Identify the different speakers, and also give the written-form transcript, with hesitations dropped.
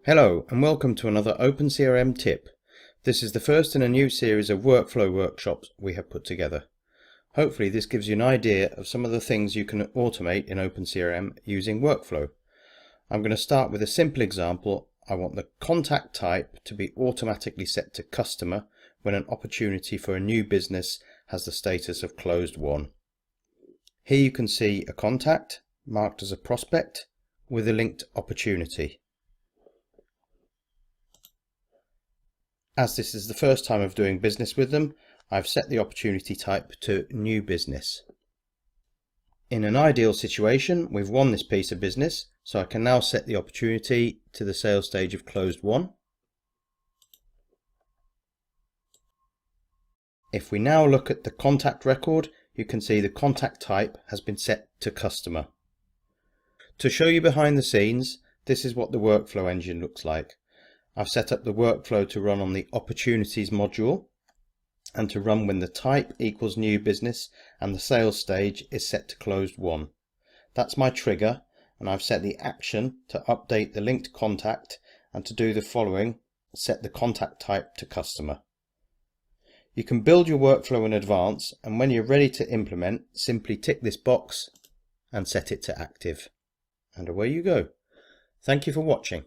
Speaker 1: Hello and welcome to another OpenCRM tip. This is the first in a new series of workflow workshops we have put together. Hopefully this gives you an idea of some of the things you can automate in OpenCRM using workflow. I'm going to start with a simple example. I want the contact type to be automatically set to customer when an opportunity for a new business has the status of closed won. Here you can see a contact marked as a prospect with a linked opportunity. As this is the first time of doing business with them, I've set the opportunity type to new business. In an ideal situation, we've won this piece of business, so I can now set the opportunity to the sales stage of closed won. If we now look at the contact record, you can see the contact type has been set to customer. To show you behind the scenes, this is what the workflow engine looks like. I've set up the workflow to run on the opportunities module and to run when the type equals new business and the sales stage is set to closed won. That's my trigger, and I've set the action to update the linked contact and to do the following: set the contact type to customer. You can build your workflow in advance, and when you're ready to implement, simply tick this box and set it to active. And away you go. Thank you for watching.